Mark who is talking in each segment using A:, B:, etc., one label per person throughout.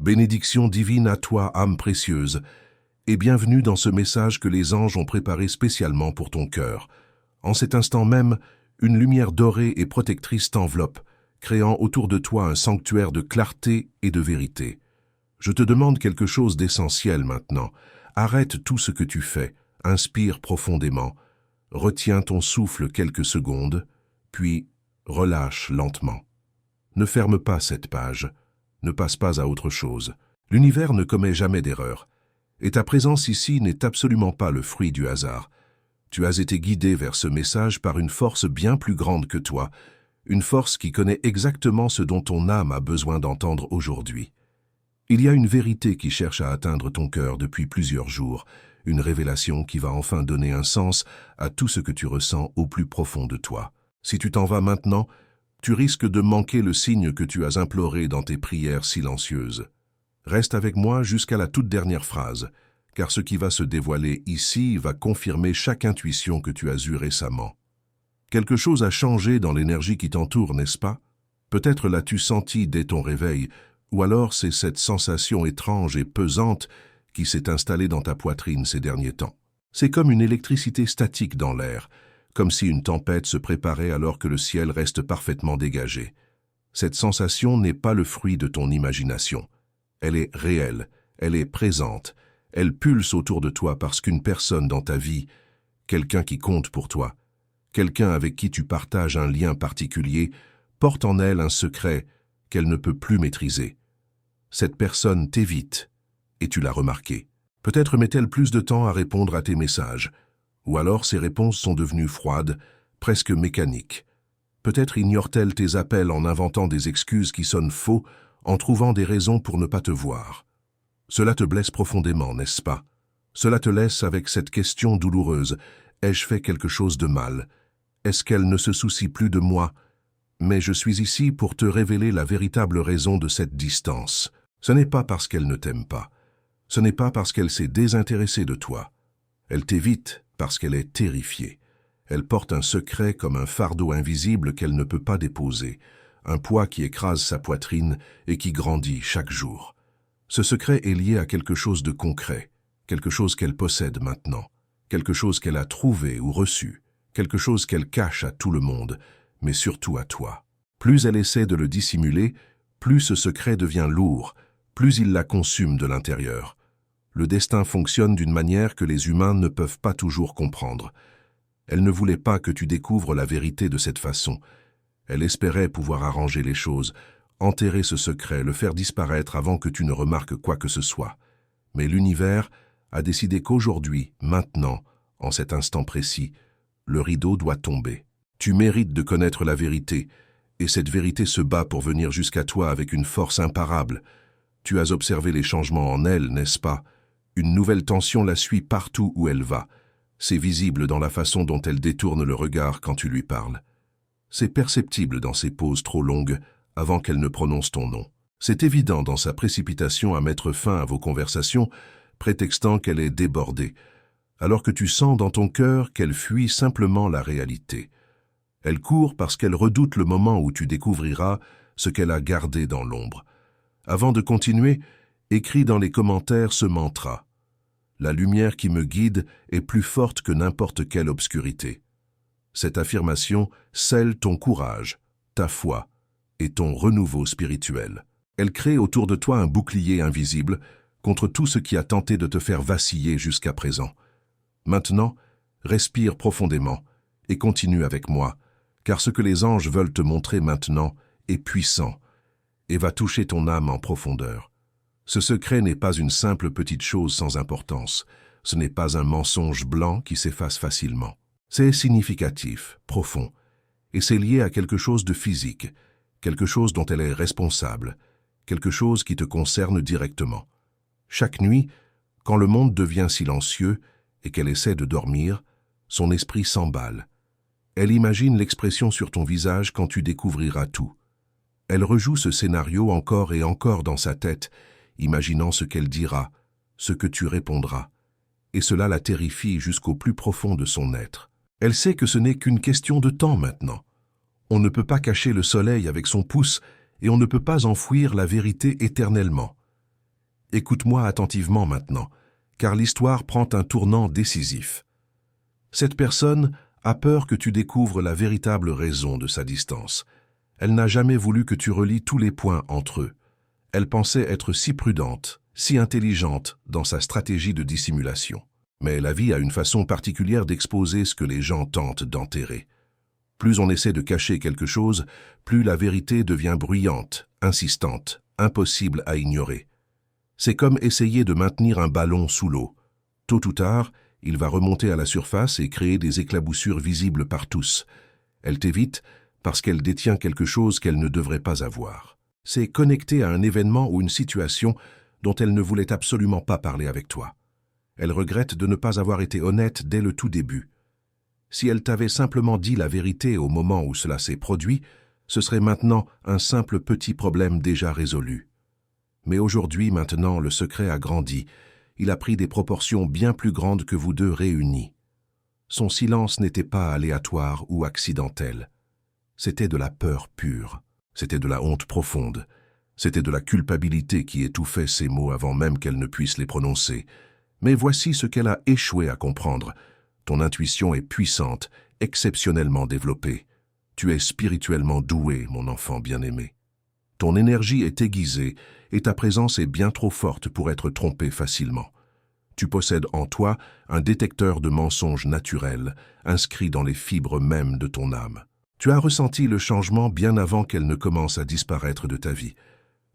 A: Bénédiction divine à toi, âme précieuse, et bienvenue dans ce message que les anges ont préparé spécialement pour ton cœur. En cet instant même, une lumière dorée et protectrice t'enveloppe, créant autour de toi un sanctuaire de clarté et de vérité. Je te demande quelque chose d'essentiel maintenant. Arrête tout ce que tu fais, inspire profondément, retiens ton souffle quelques secondes, puis relâche lentement. Ne ferme pas cette page, ne passe pas à autre chose. L'univers ne commet jamais d'erreur, et ta présence ici n'est absolument pas le fruit du hasard. Tu as été guidé vers ce message par une force bien plus grande que toi, une force qui connaît exactement ce dont ton âme a besoin d'entendre aujourd'hui. Il y a une vérité qui cherche à atteindre ton cœur depuis plusieurs jours, une révélation qui va enfin donner un sens à tout ce que tu ressens au plus profond de toi. Si tu t'en vas maintenant, tu risques de manquer le signe que tu as imploré dans tes prières silencieuses. Reste avec moi jusqu'à la toute dernière phrase, car ce qui va se dévoiler ici va confirmer chaque intuition que tu as eue récemment. Quelque chose a changé dans l'énergie qui t'entoure, n'est-ce pas? Peut-être l'as-tu senti dès ton réveil, ou alors c'est cette sensation étrange et pesante qui s'est installée dans ta poitrine ces derniers temps. C'est comme une électricité statique dans l'air, comme si une tempête se préparait alors que le ciel reste parfaitement dégagé. Cette sensation n'est pas le fruit de ton imagination. Elle est réelle, elle est présente, elle pulse autour de toi parce qu'une personne dans ta vie, quelqu'un qui compte pour toi, quelqu'un avec qui tu partages un lien particulier, porte en elle un secret qu'elle ne peut plus maîtriser. Cette personne t'évite, et tu l'as remarqué. Peut-être met-elle plus de temps à répondre à tes messages, ou alors ses réponses sont devenues froides, presque mécaniques. Peut-être ignore-t-elle tes appels en inventant des excuses qui sonnent faux, en trouvant des raisons pour ne pas te voir. Cela te blesse profondément, n'est-ce pas? Cela te laisse avec cette question douloureuse. Ai-je fait quelque chose de mal? Est-ce qu'elle ne se soucie plus de moi? Mais je suis ici pour te révéler la véritable raison de cette distance. Ce n'est pas parce qu'elle ne t'aime pas. Ce n'est pas parce qu'elle s'est désintéressée de toi. Elle t'évite parce qu'elle est terrifiée. Elle porte un secret comme un fardeau invisible qu'elle ne peut pas déposer, un poids qui écrase sa poitrine et qui grandit chaque jour. Ce secret est lié à quelque chose de concret, quelque chose qu'elle possède maintenant, quelque chose qu'elle a trouvé ou reçu, quelque chose qu'elle cache à tout le monde, mais surtout à toi. Plus elle essaie de le dissimuler, plus ce secret devient lourd, plus il la consume de l'intérieur. Le destin fonctionne d'une manière que les humains ne peuvent pas toujours comprendre. Elle ne voulait pas que tu découvres la vérité de cette façon. Elle espérait pouvoir arranger les choses, enterrer ce secret, le faire disparaître avant que tu ne remarques quoi que ce soit. Mais l'univers a décidé qu'aujourd'hui, maintenant, en cet instant précis, le rideau doit tomber. Tu mérites de connaître la vérité, et cette vérité se bat pour venir jusqu'à toi avec une force imparable. Tu as observé les changements en elle, n'est-ce pas? Une nouvelle tension la suit partout où elle va. C'est visible dans la façon dont elle détourne le regard quand tu lui parles. C'est perceptible dans ses pauses trop longues avant qu'elle ne prononce ton nom. C'est évident dans sa précipitation à mettre fin à vos conversations, prétextant qu'elle est débordée, alors que tu sens dans ton cœur qu'elle fuit simplement la réalité. Elle court parce qu'elle redoute le moment où tu découvriras ce qu'elle a gardé dans l'ombre. Avant de continuer, écris dans les commentaires ce mantra. La lumière qui me guide est plus forte que n'importe quelle obscurité. Cette affirmation scelle ton courage, ta foi et ton renouveau spirituel. Elle crée autour de toi un bouclier invisible contre tout ce qui a tenté de te faire vaciller jusqu'à présent. Maintenant, respire profondément et continue avec moi, car ce que les anges veulent te montrer maintenant est puissant et va toucher ton âme en profondeur. Ce secret n'est pas une simple petite chose sans importance. Ce n'est pas un mensonge blanc qui s'efface facilement. C'est significatif, profond, et c'est lié à quelque chose de physique, quelque chose dont elle est responsable, quelque chose qui te concerne directement. Chaque nuit, quand le monde devient silencieux et qu'elle essaie de dormir, son esprit s'emballe. Elle imagine l'expression sur ton visage quand tu découvriras tout. Elle rejoue ce scénario encore et encore dans sa tête, imaginant ce qu'elle dira, ce que tu répondras. Et cela la terrifie jusqu'au plus profond de son être. Elle sait que ce n'est qu'une question de temps maintenant. On ne peut pas cacher le soleil avec son pouce et on ne peut pas enfouir la vérité éternellement. Écoute-moi attentivement maintenant, car l'histoire prend un tournant décisif. Cette personne a peur que tu découvres la véritable raison de sa distance. Elle n'a jamais voulu que tu relis tous les points entre eux. Elle pensait être si prudente, si intelligente dans sa stratégie de dissimulation. Mais la vie a une façon particulière d'exposer ce que les gens tentent d'enterrer. Plus on essaie de cacher quelque chose, plus la vérité devient bruyante, insistante, impossible à ignorer. C'est comme essayer de maintenir un ballon sous l'eau. Tôt ou tard, il va remonter à la surface et créer des éclaboussures visibles par tous. Elle t'évite parce qu'elle détient quelque chose qu'elle ne devrait pas avoir. C'est connecté à un événement ou une situation dont elle ne voulait absolument pas parler avec toi. Elle regrette de ne pas avoir été honnête dès le tout début. Si elle t'avait simplement dit la vérité au moment où cela s'est produit, ce serait maintenant un simple petit problème déjà résolu. Mais aujourd'hui, maintenant, le secret a grandi. Il a pris des proportions bien plus grandes que vous deux réunis. Son silence n'était pas aléatoire ou accidentel. C'était de la peur pure. C'était de la honte profonde. C'était de la culpabilité qui étouffait ses mots avant même qu'elle ne puisse les prononcer. Mais voici ce qu'elle a échoué à comprendre. Ton intuition est puissante, exceptionnellement développée. Tu es spirituellement doué, mon enfant bien-aimé. Ton énergie est aiguisée et ta présence est bien trop forte pour être trompée facilement. Tu possèdes en toi un détecteur de mensonges naturels, inscrit dans les fibres mêmes de ton âme. Tu as ressenti le changement bien avant qu'elle ne commence à disparaître de ta vie.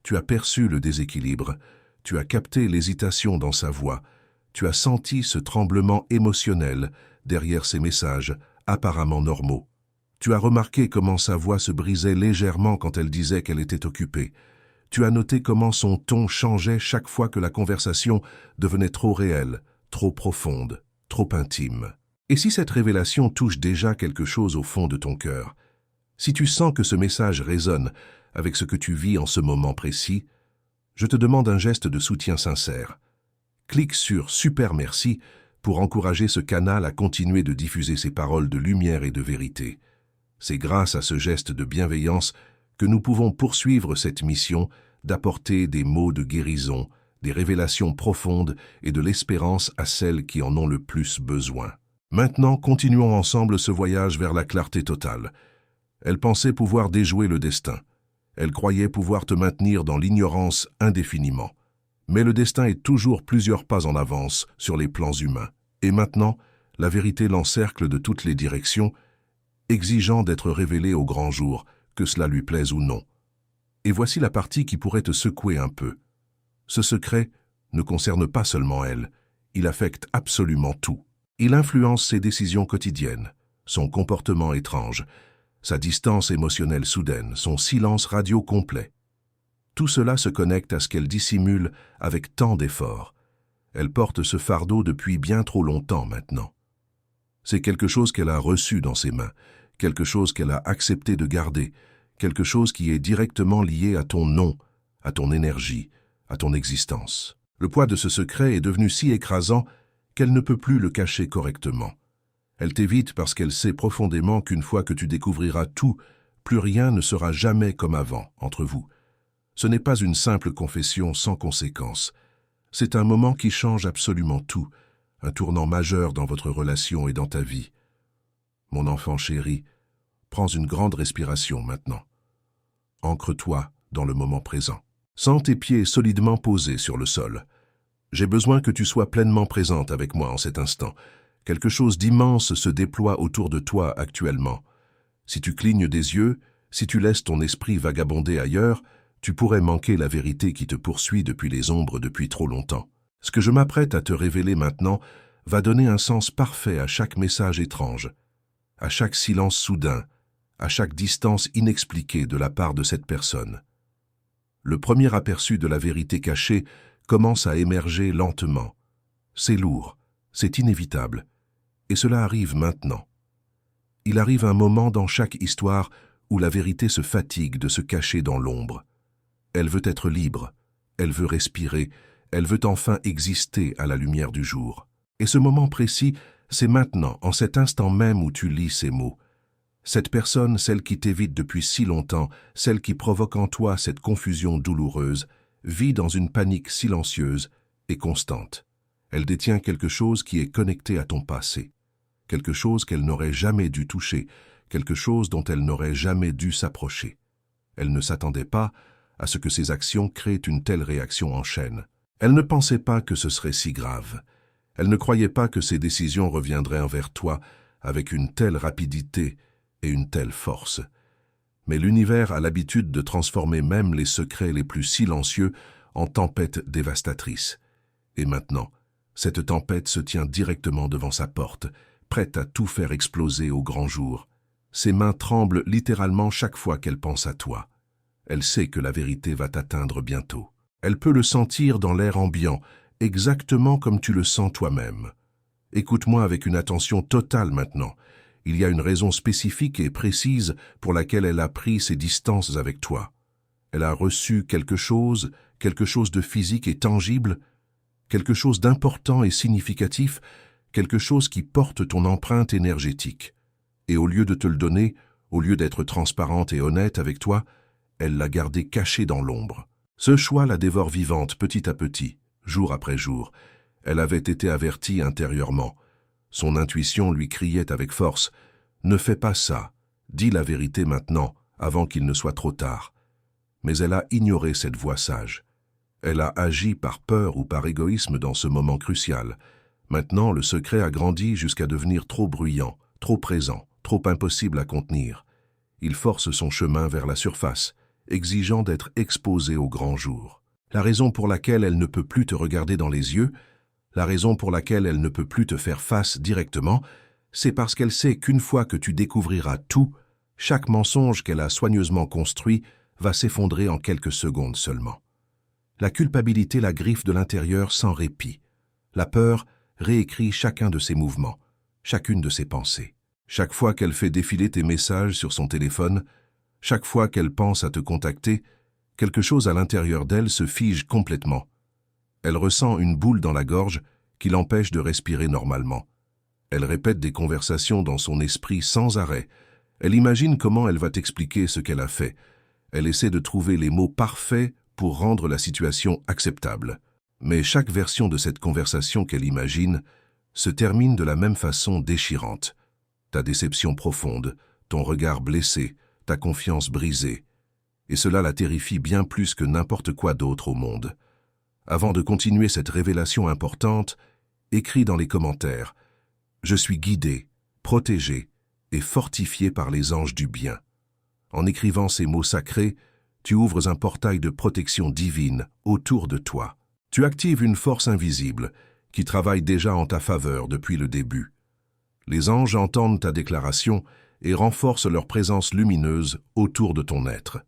A: Tu as perçu le déséquilibre, tu as capté l'hésitation dans sa voix, tu as senti ce tremblement émotionnel derrière ses messages apparemment normaux. Tu as remarqué comment sa voix se brisait légèrement quand elle disait qu'elle était occupée. Tu as noté comment son ton changeait chaque fois que la conversation devenait trop réelle, trop profonde, trop intime. Et si cette révélation touche déjà quelque chose au fond de ton cœur, si tu sens que ce message résonne avec ce que tu vis en ce moment précis, je te demande un geste de soutien sincère. Clique sur « Super merci » pour encourager ce canal à continuer de diffuser ses paroles de lumière et de vérité. C'est grâce à ce geste de bienveillance que nous pouvons poursuivre cette mission d'apporter des mots de guérison, des révélations profondes et de l'espérance à celles qui en ont le plus besoin. Maintenant, continuons ensemble ce voyage vers la clarté totale. Elle pensait pouvoir déjouer le destin. Elle croyait pouvoir te maintenir dans l'ignorance indéfiniment. Mais le destin est toujours plusieurs pas en avance sur les plans humains. Et maintenant, la vérité l'encercle de toutes les directions, exigeant d'être révélée au grand jour, que cela lui plaise ou non. Et voici la partie qui pourrait te secouer un peu. Ce secret ne concerne pas seulement elle, il affecte absolument tout. Il influence ses décisions quotidiennes, son comportement étrange, sa distance émotionnelle soudaine, son silence radio complet. Tout cela se connecte à ce qu'elle dissimule avec tant d'efforts. Elle porte ce fardeau depuis bien trop longtemps maintenant. C'est quelque chose qu'elle a reçu dans ses mains, quelque chose qu'elle a accepté de garder, quelque chose qui est directement lié à ton nom, à ton énergie, à ton existence. Le poids de ce secret est devenu si écrasant qu'elle ne peut plus le cacher correctement. Elle t'évite parce qu'elle sait profondément qu'une fois que tu découvriras tout, plus rien ne sera jamais comme avant entre vous. Ce n'est pas une simple confession sans conséquence. C'est un moment qui change absolument tout, un tournant majeur dans votre relation et dans ta vie. Mon enfant chéri, prends une grande respiration maintenant. Ancre-toi dans le moment présent. Sens tes pieds solidement posés sur le sol. J'ai besoin que tu sois pleinement présente avec moi en cet instant. Quelque chose d'immense se déploie autour de toi actuellement. Si tu clignes des yeux, si tu laisses ton esprit vagabonder ailleurs, tu pourrais manquer la vérité qui te poursuit depuis les ombres depuis trop longtemps. Ce que je m'apprête à te révéler maintenant va donner un sens parfait à chaque message étrange, à chaque silence soudain, à chaque distance inexpliquée de la part de cette personne. Le premier aperçu de la vérité cachée commence à émerger lentement. C'est lourd, c'est inévitable, et cela arrive maintenant. Il arrive un moment dans chaque histoire où la vérité se fatigue de se cacher dans l'ombre. Elle veut être libre, elle veut respirer, elle veut enfin exister à la lumière du jour. Et ce moment précis, c'est maintenant, en cet instant même où tu lis ces mots. Cette personne, celle qui t'évite depuis si longtemps, celle qui provoque en toi cette confusion douloureuse, vit dans une panique silencieuse et constante. Elle détient quelque chose qui est connecté à ton passé, quelque chose qu'elle n'aurait jamais dû toucher, quelque chose dont elle n'aurait jamais dû s'approcher. Elle ne s'attendait pas à ce que ses actions créent une telle réaction en chaîne. Elle ne pensait pas que ce serait si grave. Elle ne croyait pas que ses décisions reviendraient envers toi avec une telle rapidité et une telle force. Mais l'univers a l'habitude de transformer même les secrets les plus silencieux en tempêtes dévastatrices. Et maintenant, cette tempête se tient directement devant sa porte, prête à tout faire exploser au grand jour. Ses mains tremblent littéralement chaque fois qu'elle pense à toi. Elle sait que la vérité va t'atteindre bientôt. Elle peut le sentir dans l'air ambiant, exactement comme tu le sens toi-même. Écoute-moi avec une attention totale maintenant. Il y a une raison spécifique et précise pour laquelle elle a pris ses distances avec toi. Elle a reçu quelque chose de physique et tangible, quelque chose d'important et significatif, quelque chose qui porte ton empreinte énergétique. Et au lieu de te le donner, au lieu d'être transparente et honnête avec toi, elle l'a gardé caché dans l'ombre. Ce choix la dévore vivante petit à petit, jour après jour. Elle avait été avertie intérieurement. Son intuition lui criait avec force « Ne fais pas ça, dis la vérité maintenant, avant qu'il ne soit trop tard. » Mais elle a ignoré cette voix sage. Elle a agi par peur ou par égoïsme dans ce moment crucial. Maintenant, le secret a grandi jusqu'à devenir trop bruyant, trop présent, trop impossible à contenir. Il force son chemin vers la surface, exigeant d'être exposé au grand jour. La raison pour laquelle elle ne peut plus te regarder dans les yeux, la raison pour laquelle elle ne peut plus te faire face directement, c'est parce qu'elle sait qu'une fois que tu découvriras tout, chaque mensonge qu'elle a soigneusement construit va s'effondrer en quelques secondes seulement. La culpabilité la griffe de l'intérieur sans répit. La peur réécrit chacun de ses mouvements, chacune de ses pensées. Chaque fois qu'elle fait défiler tes messages sur son téléphone, chaque fois qu'elle pense à te contacter, quelque chose à l'intérieur d'elle se fige complètement. Elle ressent une boule dans la gorge qui l'empêche de respirer normalement. Elle répète des conversations dans son esprit sans arrêt. Elle imagine comment elle va t'expliquer ce qu'elle a fait. Elle essaie de trouver les mots parfaits pour rendre la situation acceptable. Mais chaque version de cette conversation qu'elle imagine se termine de la même façon déchirante. Ta déception profonde, ton regard blessé, ta confiance brisée. Et cela la terrifie bien plus que n'importe quoi d'autre au monde. Avant de continuer cette révélation importante, écris dans les commentaires « Je suis guidé, protégé et fortifié par les anges du bien ». En écrivant ces mots sacrés, tu ouvres un portail de protection divine autour de toi. Tu actives une force invisible qui travaille déjà en ta faveur depuis le début. Les anges entendent ta déclaration et renforcent leur présence lumineuse autour de ton être.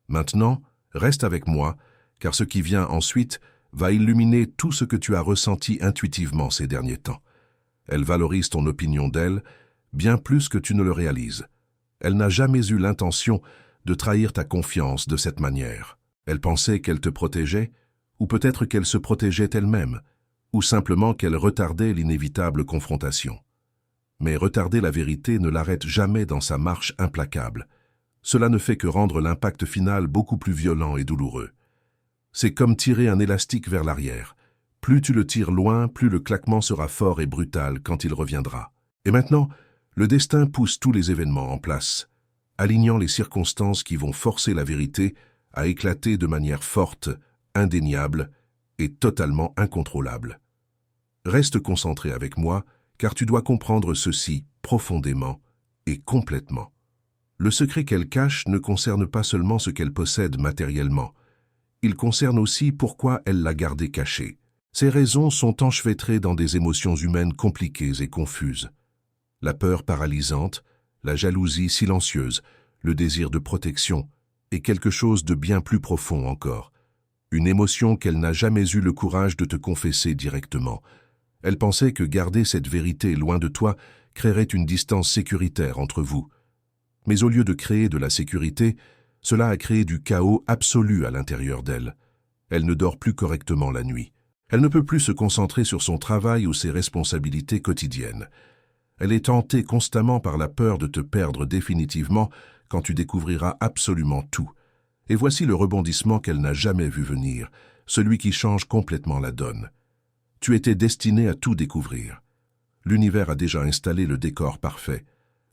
A: Maintenant, reste avec moi, car ce qui vient ensuite va illuminer tout ce que tu as ressenti intuitivement ces derniers temps. Elle valorise ton opinion d'elle, bien plus que tu ne le réalises. Elle n'a jamais eu l'intention de trahir ta confiance de cette manière. Elle pensait qu'elle te protégeait, ou peut-être qu'elle se protégeait elle-même, ou simplement qu'elle retardait l'inévitable confrontation. Mais retarder la vérité ne l'arrête jamais dans sa marche implacable. Cela ne fait que rendre l'impact final beaucoup plus violent et douloureux. C'est comme tirer un élastique vers l'arrière. Plus tu le tires loin, plus le claquement sera fort et brutal quand il reviendra. Et maintenant, le destin pousse tous les événements en place, alignant les circonstances qui vont forcer la vérité à éclater de manière forte, indéniable et totalement incontrôlable. Reste concentré avec moi, car tu dois comprendre ceci profondément et complètement. Le secret qu'elle cache ne concerne pas seulement ce qu'elle possède matériellement. Il concerne aussi pourquoi elle l'a gardé caché. Ces raisons sont enchevêtrées dans des émotions humaines compliquées et confuses. La peur paralysante, la jalousie silencieuse, le désir de protection et quelque chose de bien plus profond encore. Une émotion qu'elle n'a jamais eu le courage de te confesser directement. Elle pensait que garder cette vérité loin de toi créerait une distance sécuritaire entre vous. Mais au lieu de créer de la sécurité, cela a créé du chaos absolu à l'intérieur d'elle. Elle ne dort plus correctement la nuit. Elle ne peut plus se concentrer sur son travail ou ses responsabilités quotidiennes. Elle est tentée constamment par la peur de te perdre définitivement quand tu découvriras absolument tout. Et voici le rebondissement qu'elle n'a jamais vu venir, celui qui change complètement la donne. Tu étais destiné à tout découvrir. L'univers a déjà installé le décor parfait.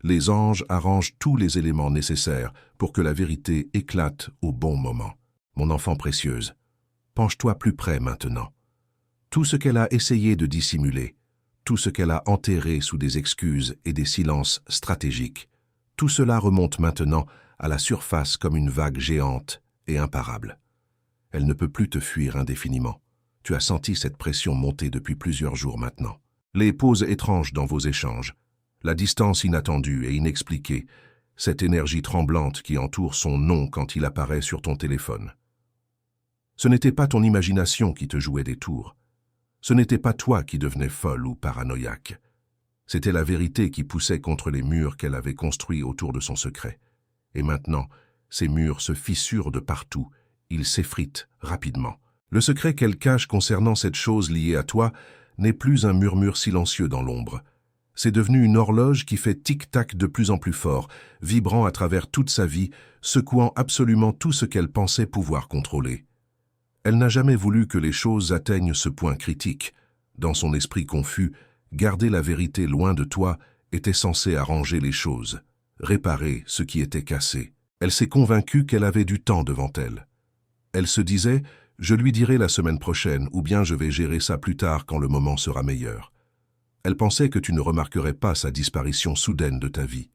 A: Les anges arrangent tous les éléments nécessaires pour que la vérité éclate au bon moment. Mon enfant précieuse, penche-toi plus près maintenant. Tout ce qu'elle a essayé de dissimuler, tout ce qu'elle a enterré sous des excuses et des silences stratégiques, tout cela remonte maintenant à la surface comme une vague géante et imparable. Elle ne peut plus te fuir indéfiniment. Tu as senti cette pression monter depuis plusieurs jours maintenant. Les pauses étranges dans vos échanges, la distance inattendue et inexpliquée, cette énergie tremblante qui entoure son nom quand il apparaît sur ton téléphone. Ce n'était pas ton imagination qui te jouait des tours. Ce n'était pas toi qui devenais folle ou paranoïaque. C'était la vérité qui poussait contre les murs qu'elle avait construits autour de son secret. Et maintenant, ces murs se fissurent de partout, ils s'effritent rapidement. Le secret qu'elle cache concernant cette chose liée à toi n'est plus un murmure silencieux dans l'ombre. C'est devenu une horloge qui fait tic-tac de plus en plus fort, vibrant à travers toute sa vie, secouant absolument tout ce qu'elle pensait pouvoir contrôler. Elle n'a jamais voulu que les choses atteignent ce point critique. Dans son esprit confus, garder la vérité loin de toi était censé arranger les choses, réparer ce qui était cassé. Elle s'est convaincue qu'elle avait du temps devant elle. Elle se disait « Je lui dirai la semaine prochaine ou bien je vais gérer ça plus tard quand le moment sera meilleur ». Elle pensait que tu ne remarquerais pas sa disparition soudaine de ta vie.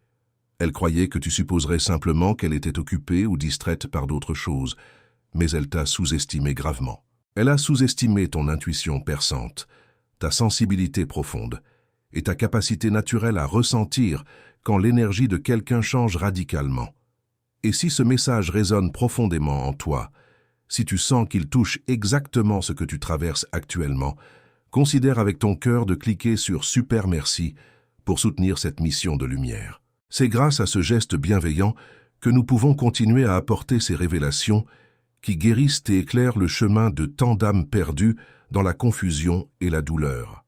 A: Elle croyait que tu supposerais simplement qu'elle était occupée ou distraite par d'autres choses, mais elle t'a sous-estimé gravement. Elle a sous-estimé ton intuition perçante, ta sensibilité profonde et ta capacité naturelle à ressentir quand l'énergie de quelqu'un change radicalement. Et si ce message résonne profondément en toi, si tu sens qu'il touche exactement ce que tu traverses actuellement, considère avec ton cœur de cliquer sur « Super merci » pour soutenir cette mission de lumière. C'est grâce à ce geste bienveillant que nous pouvons continuer à apporter ces révélations qui guérissent et éclairent le chemin de tant d'âmes perdues dans la confusion et la douleur.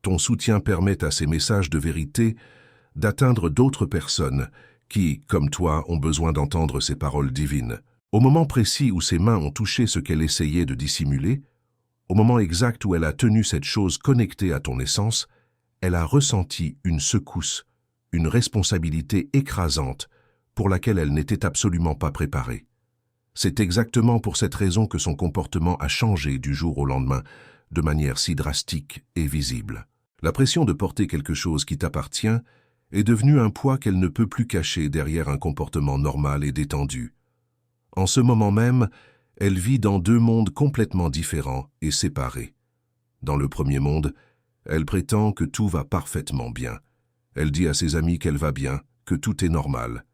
A: Ton soutien permet à ces messages de vérité d'atteindre d'autres personnes qui, comme toi, ont besoin d'entendre ces paroles divines. Au moment précis où ses mains ont touché ce qu'elle essayait de dissimuler, au moment exact où elle a tenu cette chose connectée à ton essence, elle a ressenti une secousse, une responsabilité écrasante pour laquelle elle n'était absolument pas préparée. C'est exactement pour cette raison que son comportement a changé du jour au lendemain, de manière si drastique et visible. La pression de porter quelque chose qui t'appartient est devenue un poids qu'elle ne peut plus cacher derrière un comportement normal et détendu. En ce moment même, elle vit dans deux mondes complètement différents et séparés. Dans le premier monde, elle prétend que tout va parfaitement bien. Elle dit à ses amis qu'elle va bien, que tout est normal.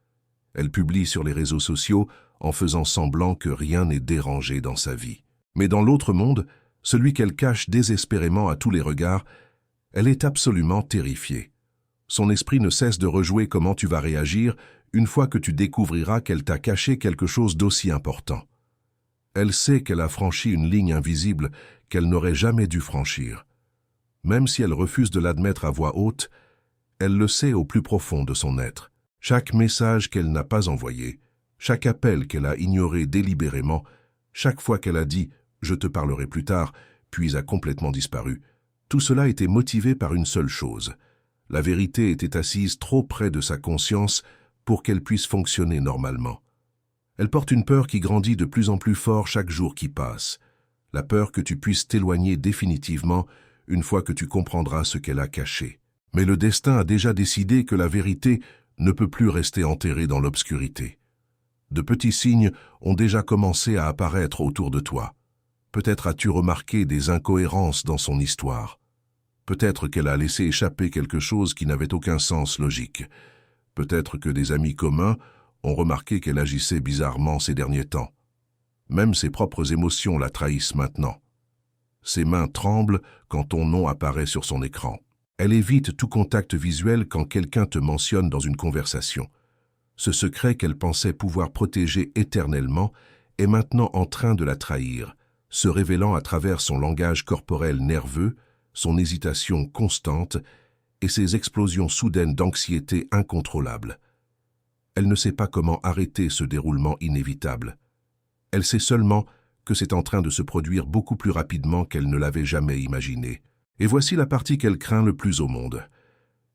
A: Elle publie sur les réseaux sociaux en faisant semblant que rien n'est dérangé dans sa vie. Mais dans l'autre monde, celui qu'elle cache désespérément à tous les regards, elle est absolument terrifiée. Son esprit ne cesse de rejouer comment tu vas réagir une fois que tu découvriras qu'elle t'a caché quelque chose d'aussi important. Elle sait qu'elle a franchi une ligne invisible qu'elle n'aurait jamais dû franchir. Même si elle refuse de l'admettre à voix haute, elle le sait au plus profond de son être. Chaque message qu'elle n'a pas envoyé, chaque appel qu'elle a ignoré délibérément, chaque fois qu'elle a dit « je te parlerai plus tard », puis a complètement disparu, tout cela était motivé par une seule chose. La vérité était assise trop près de sa conscience pour qu'elle puisse fonctionner normalement. Elle porte une peur qui grandit de plus en plus fort chaque jour qui passe. La peur que tu puisses t'éloigner définitivement une fois que tu comprendras ce qu'elle a caché. Mais le destin a déjà décidé que la vérité ne peut plus rester enterrée dans l'obscurité. De petits signes ont déjà commencé à apparaître autour de toi. Peut-être as-tu remarqué des incohérences dans son histoire. Peut-être qu'elle a laissé échapper quelque chose qui n'avait aucun sens logique. Peut-être que des amis communs ont remarqué qu'elle agissait bizarrement ces derniers temps. Même ses propres émotions la trahissent maintenant. Ses mains tremblent quand ton nom apparaît sur son écran. Elle évite tout contact visuel quand quelqu'un te mentionne dans une conversation. Ce secret qu'elle pensait pouvoir protéger éternellement est maintenant en train de la trahir, se révélant à travers son langage corporel nerveux, son hésitation constante et ses explosions soudaines d'anxiété incontrôlables. Elle ne sait pas comment arrêter ce déroulement inévitable. Elle sait seulement que c'est en train de se produire beaucoup plus rapidement qu'elle ne l'avait jamais imaginé. Et voici la partie qu'elle craint le plus au monde.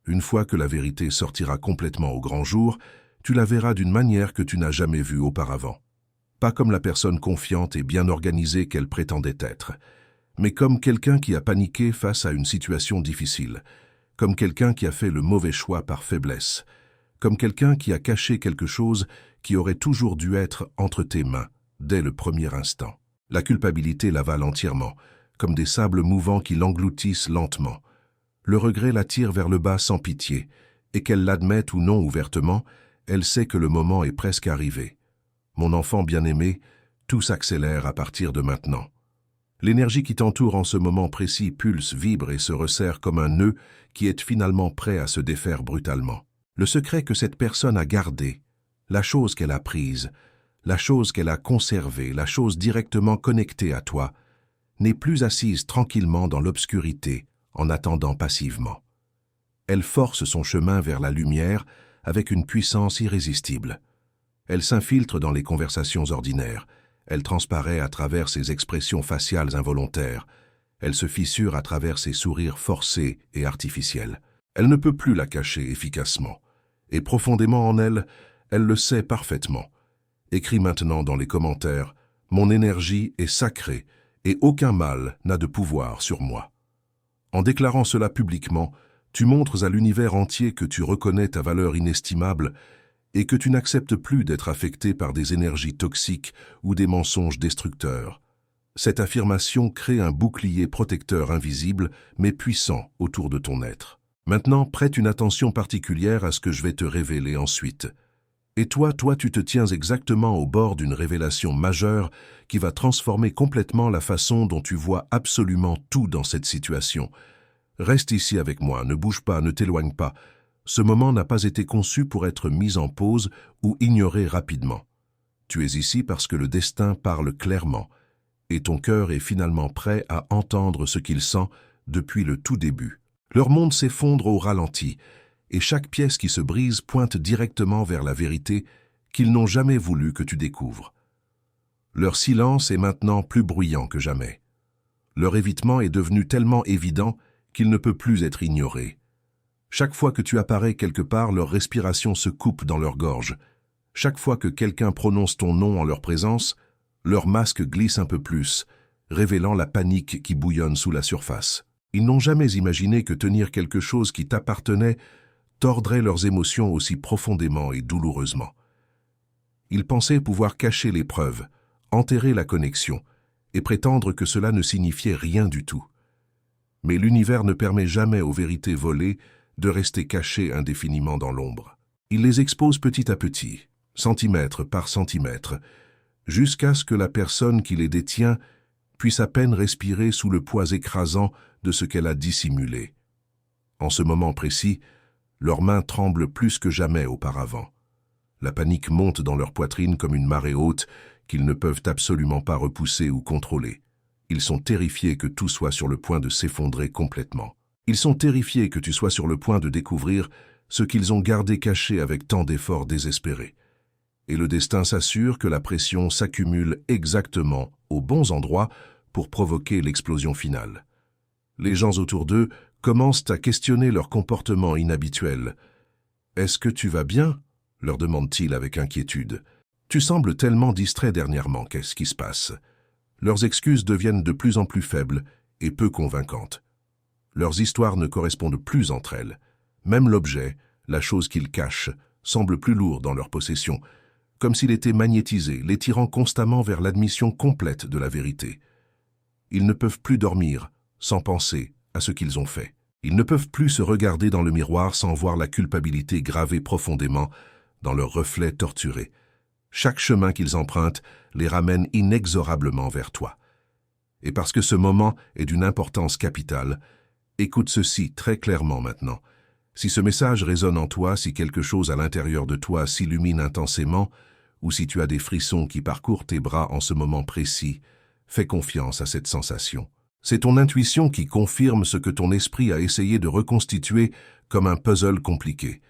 A: Une fois que la vérité sortira complètement au grand jour, tu la verras d'une manière que tu n'as jamais vue auparavant. Pas comme la personne confiante et bien organisée qu'elle prétendait être, mais comme quelqu'un qui a paniqué face à une situation difficile, comme quelqu'un qui a fait le mauvais choix par faiblesse, comme quelqu'un qui a caché quelque chose qui aurait toujours dû être entre tes mains, dès le premier instant. La culpabilité l'avale entièrement, comme des sables mouvants qui l'engloutissent lentement. Le regret la tire vers le bas sans pitié, et qu'elle l'admette ou non ouvertement, elle sait que le moment est presque arrivé. Mon enfant bien-aimé, tout s'accélère à partir de maintenant. L'énergie qui t'entoure en ce moment précis pulse, vibre et se resserre comme un nœud qui est finalement prêt à se défaire brutalement. Le secret que cette personne a gardé, la chose qu'elle a prise, la chose qu'elle a conservée, la chose directement connectée à toi, n'est plus assise tranquillement dans l'obscurité, en attendant passivement. Elle force son chemin vers la lumière avec une puissance irrésistible. Elle s'infiltre dans les conversations ordinaires, elle transparaît à travers ses expressions faciales involontaires, elle se fissure à travers ses sourires forcés et artificiels. Elle ne peut plus la cacher efficacement, et profondément en elle, elle le sait parfaitement. Écris maintenant dans les commentaires « Mon énergie est sacrée et aucun mal n'a de pouvoir sur moi ». En déclarant cela publiquement, tu montres à l'univers entier que tu reconnais ta valeur inestimable et que tu n'acceptes plus d'être affecté par des énergies toxiques ou des mensonges destructeurs. Cette affirmation crée un bouclier protecteur invisible mais puissant autour de ton être. Maintenant, prête une attention particulière à ce que je vais te révéler ensuite. Et toi, tu te tiens exactement au bord d'une révélation majeure qui va transformer complètement la façon dont tu vois absolument tout dans cette situation. Reste ici avec moi, ne bouge pas, ne t'éloigne pas. Ce moment n'a pas été conçu pour être mis en pause ou ignoré rapidement. Tu es ici parce que le destin parle clairement, et ton cœur est finalement prêt à entendre ce qu'il sent depuis le tout début. Leur monde s'effondre au ralenti, et chaque pièce qui se brise pointe directement vers la vérité qu'ils n'ont jamais voulu que tu découvres. Leur silence est maintenant plus bruyant que jamais. Leur évitement est devenu tellement évident qu'il ne peut plus être ignoré. Chaque fois que tu apparais quelque part, leur respiration se coupe dans leur gorge. Chaque fois que quelqu'un prononce ton nom en leur présence, leur masque glisse un peu plus, révélant la panique qui bouillonne sous la surface. Ils n'ont jamais imaginé que tenir quelque chose qui t'appartenait tordrait leurs émotions aussi profondément et douloureusement. Ils pensaient pouvoir cacher les preuves, enterrer la connexion, et prétendre que cela ne signifiait rien du tout. Mais l'univers ne permet jamais aux vérités volées de rester cachées indéfiniment dans l'ombre. Il les expose petit à petit, centimètre par centimètre, jusqu'à ce que la personne qui les détient puisse à peine respirer sous le poids écrasant de ce qu'elle a dissimulé. En ce moment précis, leurs mains tremblent plus que jamais auparavant. La panique monte dans leur poitrine comme une marée haute qu'ils ne peuvent absolument pas repousser ou contrôler. Ils sont terrifiés que tout soit sur le point de s'effondrer complètement. Ils sont terrifiés que tu sois sur le point de découvrir ce qu'ils ont gardé caché avec tant d'efforts désespérés. Et le destin s'assure que la pression s'accumule exactement aux bons endroits pour provoquer l'explosion finale. Les gens autour d'eux commencent à questionner leur comportement inhabituel. « Est-ce que tu vas bien ?» leur demande-t-il avec inquiétude. « Tu sembles tellement distrait dernièrement, qu'est-ce qui se passe ?» Leurs excuses deviennent de plus en plus faibles et peu convaincantes. Leurs histoires ne correspondent plus entre elles. Même l'objet, la chose qu'ils cachent, semble plus lourd dans leur possession, comme s'il était magnétisé, les tirant constamment vers l'admission complète de la vérité. Ils ne peuvent plus dormir sans penser à ce qu'ils ont fait. Ils ne peuvent plus se regarder dans le miroir sans voir la culpabilité gravée profondément dans leurs reflets torturés. Chaque chemin qu'ils empruntent les ramène inexorablement vers toi. Et parce que ce moment est d'une importance capitale, écoute ceci très clairement maintenant. Si ce message résonne en toi, si quelque chose à l'intérieur de toi s'illumine intensément, ou si tu as des frissons qui parcourent tes bras en ce moment précis, fais confiance à cette sensation. C'est ton intuition qui confirme ce que ton esprit a essayé de reconstituer comme un puzzle compliqué.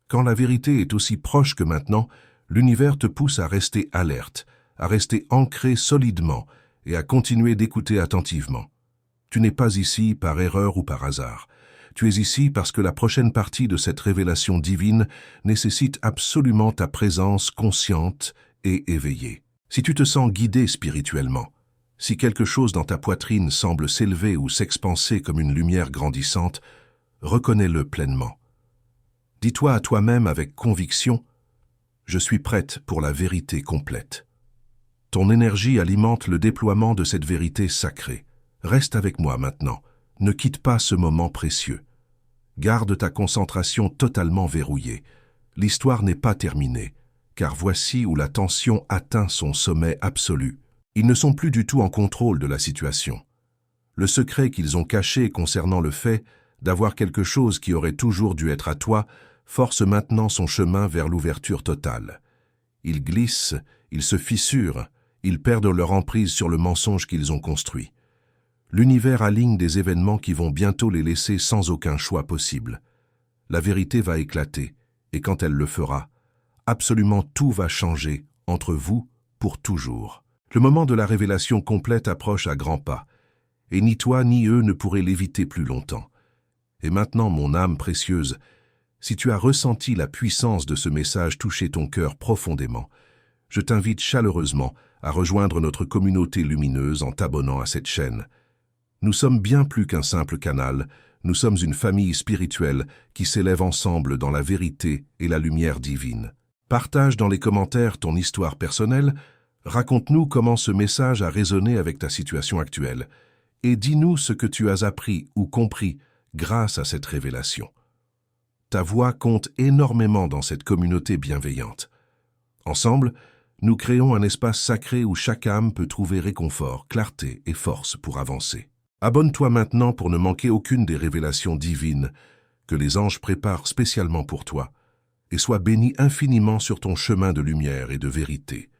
A: Quand la vérité est aussi proche que maintenant, l'univers te pousse à rester alerte, à rester ancré solidement et à continuer d'écouter attentivement. Tu n'es pas ici par erreur ou par hasard. Tu es ici parce que la prochaine partie de cette révélation divine nécessite absolument ta présence consciente et éveillée. Si tu te sens guidé spirituellement, si quelque chose dans ta poitrine semble s'élever ou s'expanser comme une lumière grandissante, reconnais-le pleinement. Dis-toi à toi-même avec conviction, « Je suis prête pour la vérité complète ». Ton énergie alimente le déploiement de cette vérité sacrée. Reste avec moi maintenant, ne quitte pas ce moment précieux. Garde ta concentration totalement verrouillée. L'histoire n'est pas terminée, car voici où la tension atteint son sommet absolu. Ils ne sont plus du tout en contrôle de la situation. Le secret qu'ils ont caché concernant le fait d'avoir quelque chose qui aurait toujours dû être à toi force maintenant son chemin vers l'ouverture totale. Ils glissent, ils se fissurent, ils perdent leur emprise sur le mensonge qu'ils ont construit. L'univers aligne des événements qui vont bientôt les laisser sans aucun choix possible. La vérité va éclater, et quand elle le fera, absolument tout va changer entre vous pour toujours. Le moment de la révélation complète approche à grands pas, et ni toi ni eux ne pourrez l'éviter plus longtemps. Et maintenant, mon âme précieuse, si tu as ressenti la puissance de ce message toucher ton cœur profondément, je t'invite chaleureusement à rejoindre notre communauté lumineuse en t'abonnant à cette chaîne. Nous sommes bien plus qu'un simple canal, nous sommes une famille spirituelle qui s'élève ensemble dans la vérité et la lumière divine. Partage dans les commentaires ton histoire personnelle, raconte-nous comment ce message a résonné avec ta situation actuelle, et dis-nous ce que tu as appris ou compris grâce à cette révélation. Ta voix compte énormément dans cette communauté bienveillante. Ensemble, nous créons un espace sacré où chaque âme peut trouver réconfort, clarté et force pour avancer. Abonne-toi maintenant pour ne manquer aucune des révélations divines que les anges préparent spécialement pour toi, et sois béni infiniment sur ton chemin de lumière et de vérité.